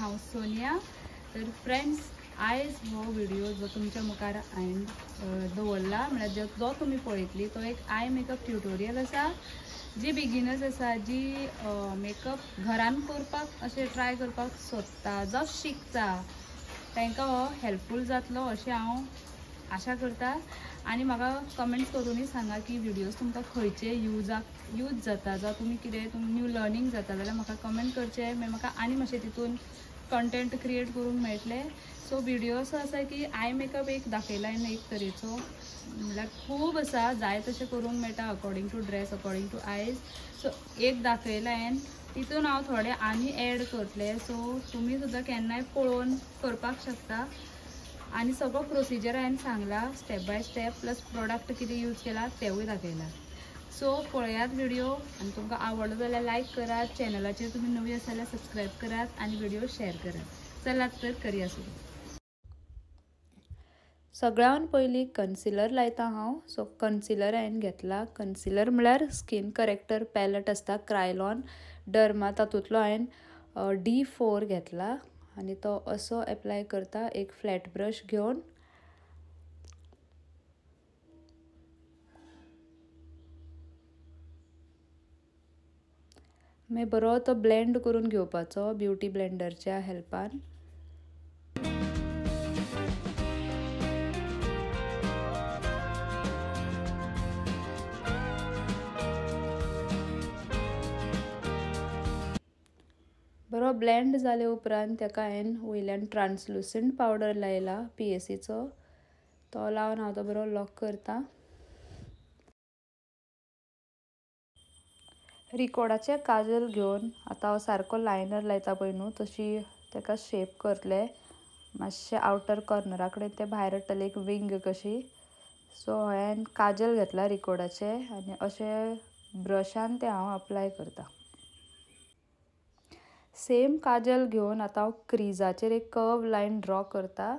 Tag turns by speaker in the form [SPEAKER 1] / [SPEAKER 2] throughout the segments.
[SPEAKER 1] हांव सोनिया। तर फ्रेंड्स, आयज हो व्हिडिओ जो तुमच्या मुखार हांवें दवरला म्हणजे जो तुमी पळयतली तो एक आय मेकअप ट्युटोरियल आसा। जी बिगिनर्स आसा, जी मेकअप घरान करपाक अशें ट्राय करपाक सोदता, जो शिकता तांकां हो हेल्पफूल जातलो अशें हांव आशा करता। आनी म्हाका कमेंट्स करूनय सांगा की व्हिडिओज तुमकां खंयचे यूज जाता, जो तुमी कितें न्यू लर्निंग जाता जाल्यार म्हाका कमेंट करचें, मागीर म्हाका आनी मातशें तितून कंटेंट क्रिएट करूंक मेळटलें। सो व्हिडिओ असो आसा की आय मेकअप एक दाखयला एक तरेचो, म्हणल्यार खूब आसा, जाय तशें करूंक मेळटा according to dress, according to आयज। सो एक दाखयला हांवें, तितून हांव थोडे आनी एड करतलें। सो तुमी सुद्दां केन्नाय पळोवन करपाक शकता। आणि सगळो प्रोसिजर हांवें Sangla step by step, plus product कितें यूज केला तेवूय दाखयला। सो पळयात व्हिडिओ, आणि तुमकां आवडलो जाल्यार लायक करात, चॅनलाचेर तुमी नवी आसा जाल्यार सबस्क्रायब करात आणि व्हिडिओ शेअर करात। चलात तर करूया सुरू। सगळ्यान पयलीं कन्सिलर लायता हांव। सो कन्सिलर हांवें घेतला। कन्सिलर म्हळ्यार स्कीन करेक्टर पॅलेट आसता क्रायलॉन डर्मा, तातूंतलो हांवें D4 घेतला आणि तो असो एप्लाय करता एक फ्लॅट ब्रश घेवन। मागीर बरो तो ब्लेंड करून घेवपाचो ब्युटी ब्लेंडरच्या हेल्पान। बरो ब्लेंड जाले उपरांत ताका हांवें वयल्यान ट्रान्सलुसंट पावडर लायला PACचो, तो लावन हांव तो बरो लॉक करता। रिकोडाचे काजल घेवन आतां हांव सारको लायनर लायता पळय न्हू, तशी ताका शेप करतले मातशे आउटर कॉर्नरा कडेन ते भायर हाडटले एक विंग कशी। सो हांवें काजल घेतला रिकोडाचे आनी अशे ब्रशान ते हांव अप्लाय करता। सेम काजल घेवन आतां हांव क्रिजाचेर एक कर्व लायन ड्रॉ करता।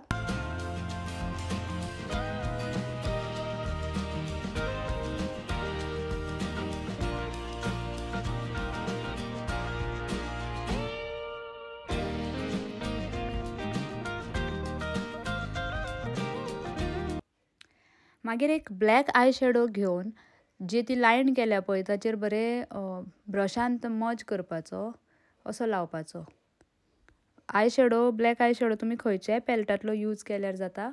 [SPEAKER 1] मागीर एक ब्लॅक आय शॅडो घेवन जी ती लायन केल्या पळय ताचेर बरें ब्रशान मज करपाचो, असो लावपाचो। Eye shadow, black eye shadow तुमी खंयच्याय पॅलेटांतलो यूज केल्यार जाता।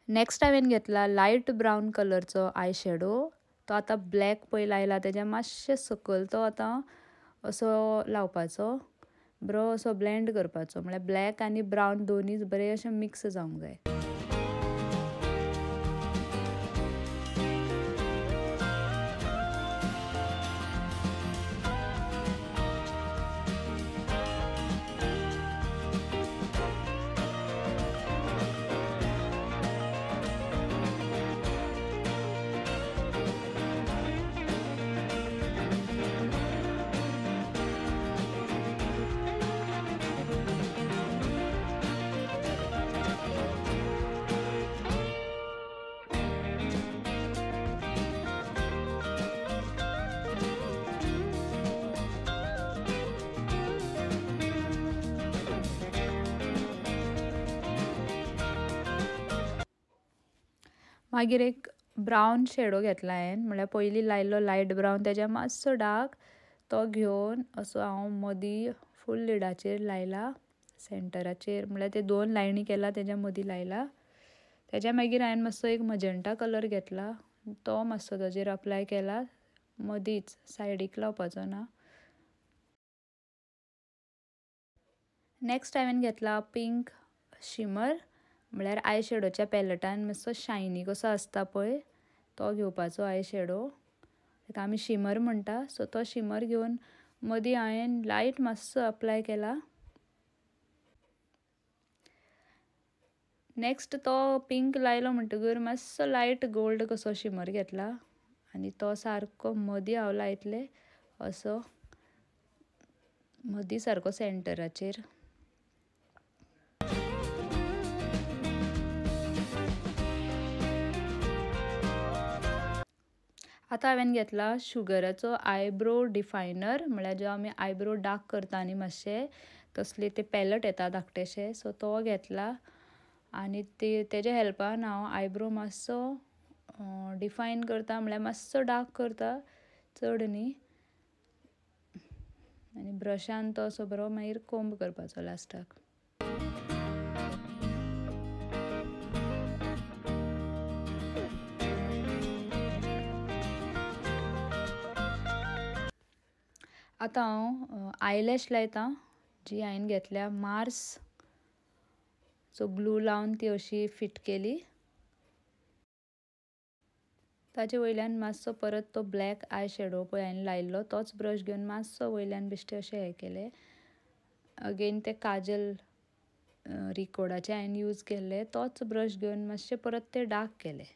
[SPEAKER 1] नेक्स्ट हांवें घेतला लायट ब्रावन कलरचो आय शॅडो। तो आतां ब्लॅक पळय लायला तेज्या मातशे सकयल तो आतां असो लावपाचो, बरो असो ब्लेंड करपाचो, म्हळ्यार ब्लॅक आनी ब्रावन दोनीय बरें अशें मिक्स जावंक जाय। मागीर एक ब्रावन शेडो घेतला हांवें, म्हळ्यार पयलीं लायल्लो लायट ब्रावन तेज्या मातसो डार्क, तो घेवन असो हांव मदीं फूल लिडाचेर लायला, सेंटराचेर म्हळ्यार ते 2 लायनी केला तेज्या मदीं लायला। तेज्या मागीर हांवें मातसो एक मजेंटा कलर घेतला, तो मातसो ताजेर अप्लाय केला, मदींच सायडीक लावपाचो ना। नेक्स्ट हांवें घेतला पिंक शिमर, म्हळ्यार आय शॅडोच्या पॅलेटान मातसो शायनी कसो आसता पळय तो घेवपाचो आय शॅडो। ताका आमी शिमर म्हणटा. सो तो शिमर घेवन मदीं हांवें लायट मातसो अप्लाय केला. नेक्स्ट तो पिंक लायलो म्हणटकर मातसो लायट गोल्ड कसो शिमर घेतला आनी तो सारको मदीं हांव लायतलें असो मदीं सारको सेंटराचेर. आतां हांवें घेतला शुगराचो आयब्रो डिफायनर, म्हळ्यार जो आमी आयब्रो डार्क करता न्ही मातशे तसले ते पॅलेट येता धाकटेशे. सो तो घेतला आनी तेज्या हेल्पान हांव आयब्रो मातसो डिफायन करता, म्हळ्यार मातसो डार्क करता, चड न्ही. आनी ब्रशान तो असो बरो मागीर कोंब करपाचो लास्टाक. आतां हांव आयलॅश लायतां, जी हांवें घेतल्या मार्स. सो ग्लू लावन ती अशी फिट केली. ताचे वयल्यान मातसो परत तो ब्लॅक आय शॅडो पळय हांवें लायिल्लो तोच ब्रश घेवन मातसो वयल्यान बेश्टे अशें हें केलें. अगेन ते काजल रिकोडाचे हांवें यूज केल्ले तोच ब्रश घेवन मातशें परत ते डार्क केले.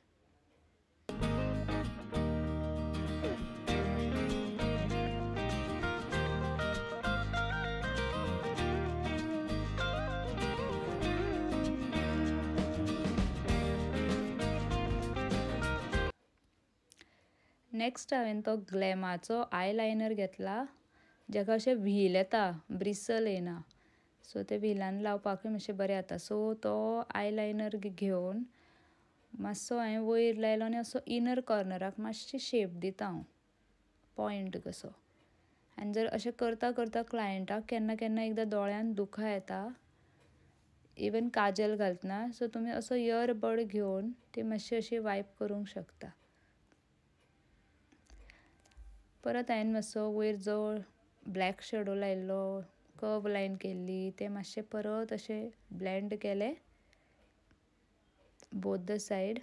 [SPEAKER 1] नेक्स्ट हांवें तो ग्लॅमाचो आयलायनर घेतला, जाका अशें व्हील येता, ब्रिसल येना. सो ते व्हिलान लावपाकूय मातशें बरें जाता. सो तो आयलायनर घेवन मातसो हांवें वयर लायलो आनी असो इनर कॉर्नराक मातशी शेप दिता हांव, पॉयंट कसो. आनी जर अशें करता करता क्लायंटाक केन्ना केन्ना एकदां दोळ्यान दुखां येता, इवन काजल घालतना. सो तुमी असो इयरबड घेवन ती मातशी अशी वायप करूंक शकता. परत हांवें मातसो वयर जो ब्लॅक शॅडो लायिल्लो, कर्व लायन केल्ली, ते मातशें परत अशें ब्लेंड केले बोथ द सायड.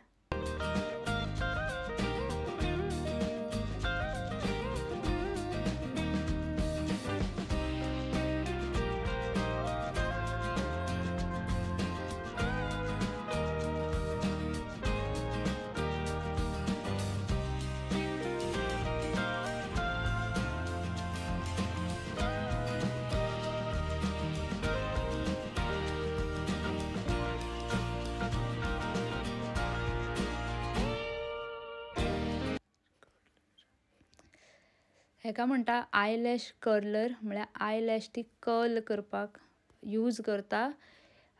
[SPEAKER 1] हेका म्हणटा आयलॅश कर्लर, म्हळ्यार आयलॅश ती कर्ल करपाक यूज करता.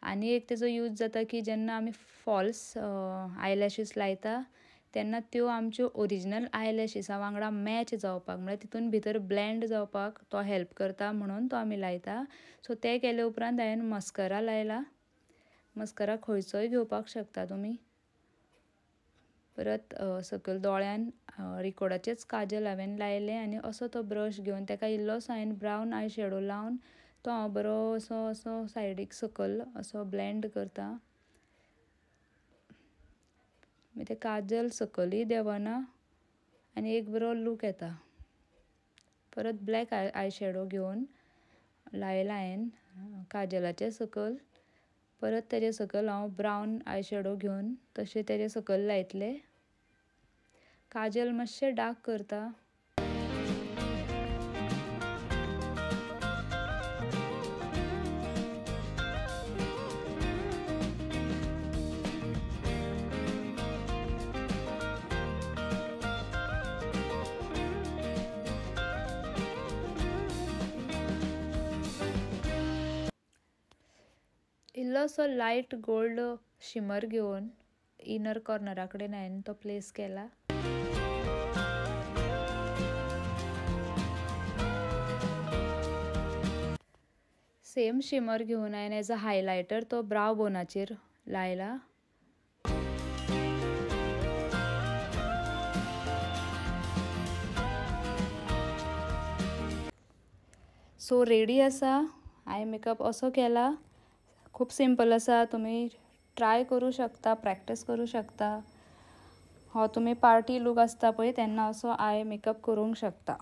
[SPEAKER 1] आनी एक तेजो यूज जाता की जेन्ना आमी फॉल्स आयलॅशीस लायता तेन्ना त्यो आमच्यो ओरिजिनल आयलॅशिसा वांगडा मॅच जावपाक, म्हळ्यार तितून भितर ब्लेंड जावपाक तो हेल्प करता म्हणून तो आमी लायता. सो ते केले उपरांत हांवें मस्करा लायला. मस्करा खंयचोय घेवपाक शकता तुमी. परत सकयल दोळ्यान रिकोडाचेच काजल हांवें लायलें आनी असो तो ब्रश घेवन ताका इल्लोसो हांवें ब्रावन आय शॅडो लावन तो हांव बरो असो सायडीक सकयल असो ब्लेंड करता. ते काजल सकयलूय देवना आनी एक बरो लूक येता. परत ब्लॅक आय शॅडो घेवन लायला हांवें काजलाचे सकयल. परत तेजे सकयल हांव ब्रावन आय शॅडो घेवन तशें तेजे सकयल लायतलें. काजल मातशें डार्क करता. इल्लोसो लायट गोल्ड शिमर घेवन इनर कॉर्नरा कडेन हांवें तो प्लेस केला. सेम शिमर घेवन हांवें एज अ हायलायटर तो ब्राव बोनाचेर लायला. सो रेडी आसा. आय मेकअप असो केला. खूब सिंपल आसा. तुमी ट्राय करूं शकता, प्रॅक्टीस करूं शकता. हो तुम्ही पार्टी लूक आसता पळय तेन्ना असो आय मेकअप करूंक शकता.